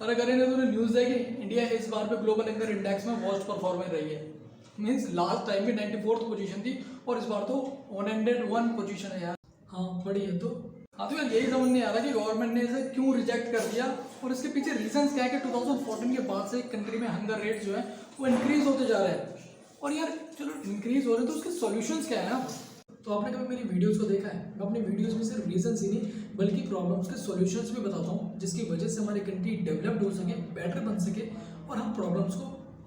और अगर इन्हें तूने न्यूज़ देखी, इंडिया इस बार पे ग्लोबल हंगर इंडेक्स में वर्स्ट परफॉर्मर रही है। मींस लास्ट टाइम भी 94th पोजीशन थी और इस बार तो 101 पोजीशन है यार। हाँ बड़ी है तो। हाँ तो यार यही समझ नहीं आ रहा कि गवर्नमेंट ने इसे क्यों रिजेक्ट कर दिया और इसके पीछे रीजंस क्या है कि 2014 के बाद से कंट्री में हंगर रेट जो है वो इंक्रीज होते जा रहे हैं। और यार चलो इंक्रीज हो रहे हैं तो उसके सॉल्यूशंस क्या है ना। तो आपने कभी मेरी वीडियोस को देखा है? मैं अपनी वीडियोस में सिर्फ रीजंस ही नहीं बल्कि प्रॉब्लम्स के सॉल्यूशंस भी बताता हूँ, जिसकी वजह से हमारी कंट्री डेवलप्ड हो सके, बेटर बन सके और हम प्रॉब्लम्स को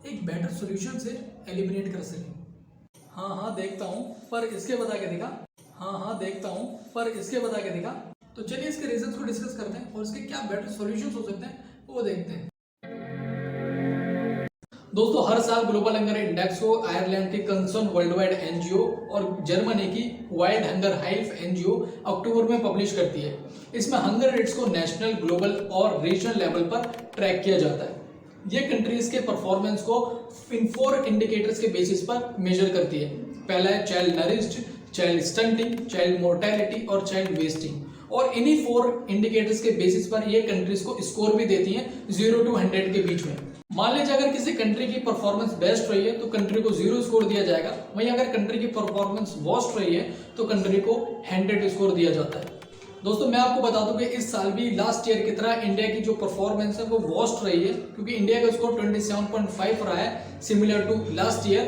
एक बेटर सॉल्यूशन से एलिमिनेट कर सकें। हाँ देखता हूँ पर इसके बता के दिखा। हाँ देखता हूँ पर इसके बता के दिखा। तो चलिए इसके रीजंस को डिस्कस करते हैं और इसके क्या बेटर सॉल्यूशंस हो सकते हैं वो देखते हैं। दोस्तों हर साल ग्लोबल हंगर इंडेक्स को आयरलैंड की कंसर्न वर्ल्ड वाइड एनजीओ और जर्मनी की वाइल्ड हंगर हाइल्फ एनजीओ अक्टूबर में पब्लिश करती है। इसमें हंगर रेट्स को नेशनल, ग्लोबल और रीजनल लेवल पर ट्रैक किया जाता है। ये कंट्रीज के परफॉर्मेंस को इन 4 इंडिकेटर्स के बेसिस पर मेजर करती है। पहला है child nourished, child stunting, child mortality और चाइल्ड वेस्टिंग। और इन्हीं 4 इंडिकेटर्स के बेसिस पर ये कंट्रीज को स्कोर भी देती हैं 0 to 100 के बीच में। मान लीजिए अगर किसी कंट्री की परफॉर्मेंस बेस्ट रही है तो कंट्री को 0 स्कोर दिया जाएगा, वहीं अगर कंट्री की परफॉर्मेंस वर्स्ट रही है तो कंट्री को 100 स्कोर दिया जाता है। दोस्तों मैं आपको बता दूं कि इस साल भी लास्ट ईयर की तरह इंडिया की जो परफॉर्मेंस है वो वर्स्ट रही है, क्योंकि इंडिया का स्कोर 27.5 रहा है सिमिलर टू लास्ट ईयर।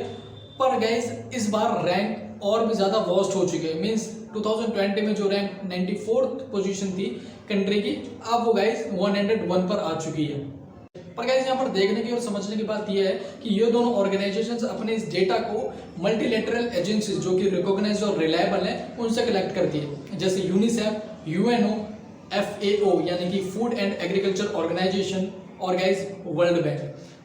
पर गाइस इस बार रैंक और भी ज्यादा वर्स्ट हो चुके हैं। मींस 2020 में जो रैंक 94th पोजीशन थी कंट्री की, अब वो गाइस 101 पर आ चुकी है। पर गाइस यहाँ पर देखने की और समझने की बात यह है कि ये दोनों ऑर्गेनाइजेशंस अपने इस डेटा को मल्टीलेटरल एजेंसीज जो कि रिकॉग्नाइज्ड और रिलायबल है उनसे कलेक्ट करती है, जैसे यूनिसेफ, यूएनओ, एफएओ यानी कि फूड एंड एग्रीकल्चर ऑर्गेनाइजेशन और गाइस वर्ल्ड बैंक।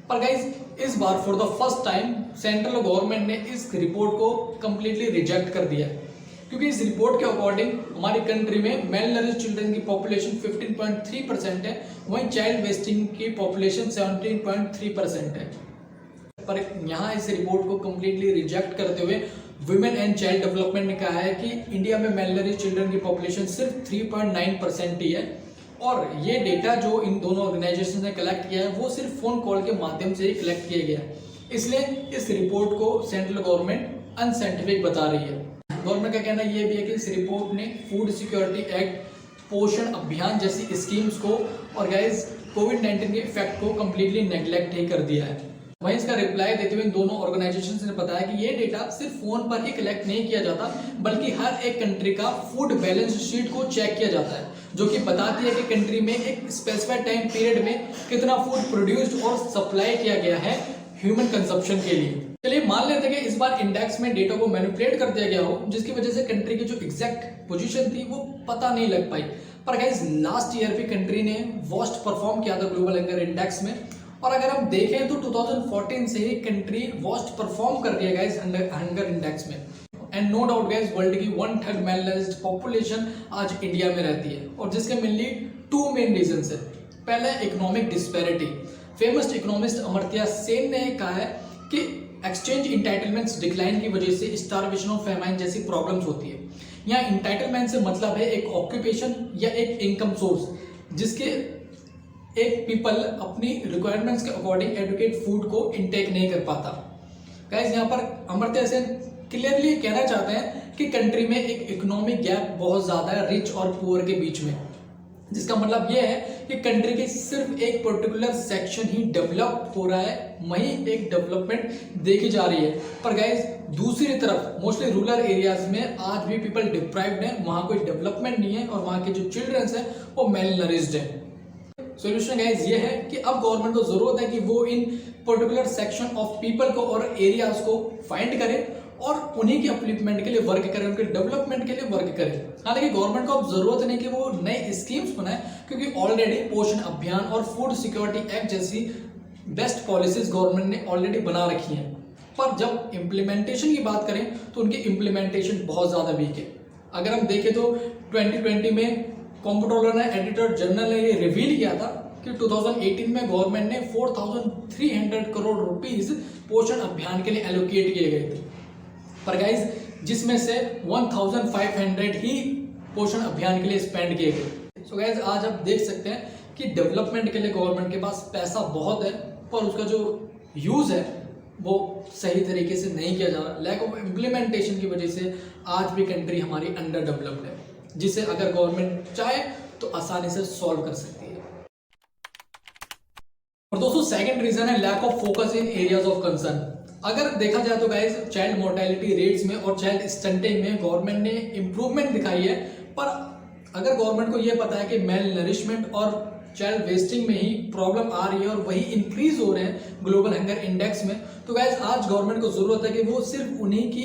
पर गाइस इस बार for the first time central government ने इस रिपोर्ट को कंप्लीटली रिजेक्ट कर दिया है, क्योंकि इस रिपोर्ट के अकॉर्डिंग हमारी कंट्री में मेल नरिश्ड चिल्ड्रन की पॉपुलेशन 15.3% है, वहीं चाइल्ड वेस्टिंग की पॉपुलेशन 17.3% है। पर यहाँ इस रिपोर्ट को कंप्लीटली रिजेक्ट करते हुए वुमेन एंड चाइल्ड डेवलपमेंट ने कहा है कि इंडिया में मेल नरिश्ड चिल्ड्रन की पॉपुलेशन सिर्फ 3.9% ही है। और ये डेटा जो इन दोनों ऑर्गेनाइजेशन ने कलेक्ट किया है वो सिर्फ फोन कॉल के माध्यम से ही कलेक्ट किया गया है, इसलिए इस रिपोर्ट को सेंट्रल गवर्नमेंट अनसाइंटिफिक बता रही है। गवर्नमेंट का कहना यह भी है कि इस रिपोर्ट ने फूड सिक्योरिटी एक्ट, पोषण अभियान जैसी स्कीम्स को और गाइस कोविड-19 के इफेक्ट को कंप्लीटली नेग्लेक्ट ही कर दिया है। वहीं इसका रिप्लाई देते हुए इन दोनों ऑर्गेनाइजेशंस ने बताया कि ये डेटा सिर्फ फोन पर ही कलेक्ट नहीं किया जाता, बल्कि हर एक कंट्री का फूड बैलेंस शीट को चेक किया जाता है, जो कि बताती है कि कंट्री में एक स्पेसिफाइड टाइम पीरियड में कितना फूड प्रोड्यूस्ड और सप्लाई किया गया है ह्यूमन कंजप्शन के लिए। चलिए मान लेते हैं कि इस बार इंडेक्स में डेटा को मैनिपुलेट कर दिया गया हो, जिसकी वजह से कंट्री की जो एग्जैक्ट पोजीशन थी वो पता नहीं लग पाई। पर गाइस लास्ट ईयर भी कंट्री ने वर्स्ट परफॉर्म किया था ग्लोबल हंगर इंडेक्स में, और अगर हम देखें तो 2014 से ही कंट्री वर्स्ट परफॉर्म कर रही है गाइस हंगर इंडेक्स में। And no doubt guys world की 1/3 मेलनरिश्ड पॉपुलेशन आज इंडिया में रहती है, और जिसके मेनली 2 मेन रीजंस है। पहला है economic disparity. Famous economist Amartya Sen ने कहा है कि एक्सचेंज इंटाइटलमेंट्स डिक्लाइन की वजह से स्टारवेशन और फेमाइन जैसी प्रॉब्लम्स होती है। यहाँ इंटाइटलमेंट से मतलब है एक ऑक्यूपेशन या एक इनकम सोर्स जिसके एक पीपल अपनी रिक्वायरमेंट्स के अकॉर्डिंग एडुकेट फूड को इनटेक नहीं कर पाता। गाइस यहाँ पर अमर्त्य सेन क्लियरली कहना चाहते हैं कि कंट्री में एक इकोनॉमिक गैप बहुत ज्यादा है रिच और पुअर के बीच में, जिसका मतलब यह है कि कंट्री के सिर्फ एक पर्टिकुलर सेक्शन ही डेवलप हो रहा है, वहीं एक डेवलपमेंट देखी जा रही है। पर गाइस दूसरी तरफ मोस्टली रूरल एरियाज में आज भी पीपल डिप्राइव्ड हैं, वहां कोई डेवलपमेंट नहीं है और वहां के जो चिल्ड्रंस हैं वो मेल नरिश्ड हैं। सोल्यूशन गाइस ये है कि अब गवर्नमेंट को जरूरत है कि वो इन पर्टिकुलर सेक्शन ऑफ पीपल को और एरियाज को फाइंड करे और उन्हीं के अपलिफ्टमेंट के लिए वर्क करें, उनके डेवलपमेंट के लिए वर्क करें। हालांकि गवर्नमेंट को अब जरूरत नहीं कि वो नए स्कीम्स बनाए, क्योंकि ऑलरेडी पोषण अभियान और फूड सिक्योरिटी एक्ट जैसी बेस्ट पॉलिसीज गवर्नमेंट ने ऑलरेडी बना रखी हैं। पर जब इम्प्लीमेंटेशन की बात करें तो उनकी इम्प्लीमेंटेशन बहुत ज्यादा वीक है। अगर हम देखें तो 2020 में कॉम्प्ट्रोलर ने, एडिटर जनरल ने ये रिवील किया था कि 2018 में गवर्नमेंट ने 4300 करोड़ रुपीस पोषण अभियान के लिए एलोकेट किए गए थे। पर गाइस जिसमें से 1500 ही पोषण अभियान के लिए स्पेंड किए गए। सो गाइस आज आप देख सकते हैं कि डेवलपमेंट के लिए गवर्नमेंट के पास पैसा बहुत है, पर उसका जो यूज़ है वो सही तरीके से नहीं किया जा रहा। लैक ऑफ इम्प्लीमेंटेशन की वजह से आज भी कंट्री हमारी अंडर डेवलप्ड है, जिसे अगर गवर्नमेंट चाहे तो आसानी से सॉल्व कर सकती है। और दोस्तों सेकंड रीजन है lack of focus in areas of concern. अगर देखा जाए तो गाइस चाइल्ड मोर्टेलिटी रेट्स में और चाइल्ड स्टंटिंग में गवर्नमेंट ने इंप्रूवमेंट दिखाई है, पर अगर गवर्नमेंट को ये पता है कि मेल नरिशमेंट और चाइल्ड वेस्टिंग में ही प्रॉब्लम आ रही है और वही इंक्रीज हो रहे हैं ग्लोबल हंगर इंडेक्स में, तो गाइस आज गवर्नमेंट को जरूरत है कि वो सिर्फ उन्हीं की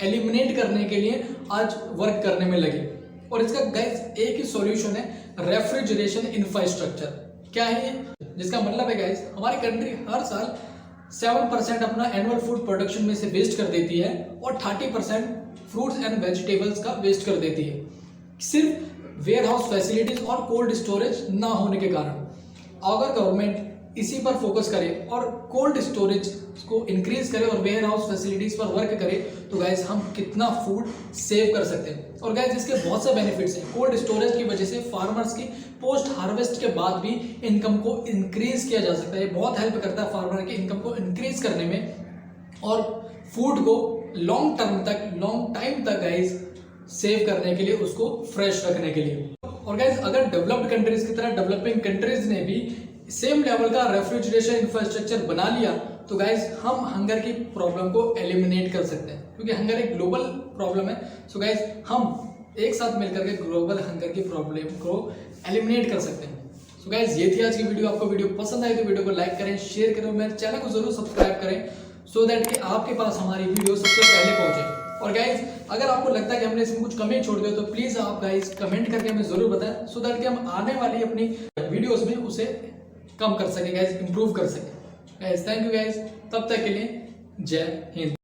एलिमिनेट करने के लिए आज वर्क करने में लगे। और इसका गाइस एक ही सॉल्यूशन है, रेफ्रिजरेशन इंफ्रास्ट्रक्चर। क्या है ये? जिसका मतलब है गाइस हमारी कंट्री हर साल 7% अपना एनुअल फूड प्रोडक्शन में से वेस्ट कर देती है और 30% फ्रूट्स एंड वेजिटेबल्स का वेस्ट कर देती है, सिर्फ वेयर हाउस फैसिलिटीज और कोल्ड स्टोरेज ना होने के कारण। अगर गवर्नमेंट इसी पर फोकस करे और कोल्ड स्टोरेज को इंक्रीज करे और वेयर हाउस फैसिलिटीज पर वर्क करे, तो गाइस हम कितना फूड सेव कर सकते हैं। और गाइस इसके बहुत से बेनिफिट्स हैं। कोल्ड स्टोरेज की वजह से फार्मर्स की पोस्ट हार्वेस्ट के बाद भी इनकम को इंक्रीज किया जा सकता है। ये बहुत हेल्प करता है फार्मर की इनकम को इंक्रीज करने में और फूड को लॉन्ग टाइम तक गाइस सेव करने के लिए, उसको फ्रेश रखने के लिए। और गाइस अगर डेवलप्ड कंट्रीज की तरह डेवलपिंग कंट्रीज ने भी सेम लेवल का रेफ्रिजरेशन इंफ्रास्ट्रक्चर बना लिया, तो गाइस हम हंगर की प्रॉब्लम को एलिमिनेट कर सकते हैं, क्योंकि हंगर एक ग्लोबल प्रॉब्लम है। सो गाइस हम एक साथ मिलकर के ग्लोबल हंगर की प्रॉब्लम को एलिमिनेट कर सकते हैं। सो गाइस ये थी आज की वीडियो। आपको वीडियो पसंद आई तो वीडियो को लाइक करें, शेयर करें, मेरे चैनल को जरूर सब्सक्राइब करें, सो दैट कि आपके पास हमारी वीडियो सबसे पहले पहुंचे। और गाइस अगर आपको लगता है कि हमने इसमें कुछ कमी छोड़ दिया, तो प्लीज आप गाइस कमेंट करके हमें जरूर बताएं, सो दैट कि हम आने वाली अपनी वीडियोस में उसे कम कर सके गाइस, इंप्रूव कर सके। गाइस थैंक यू गाइस, तब तक के लिए जय हिंद।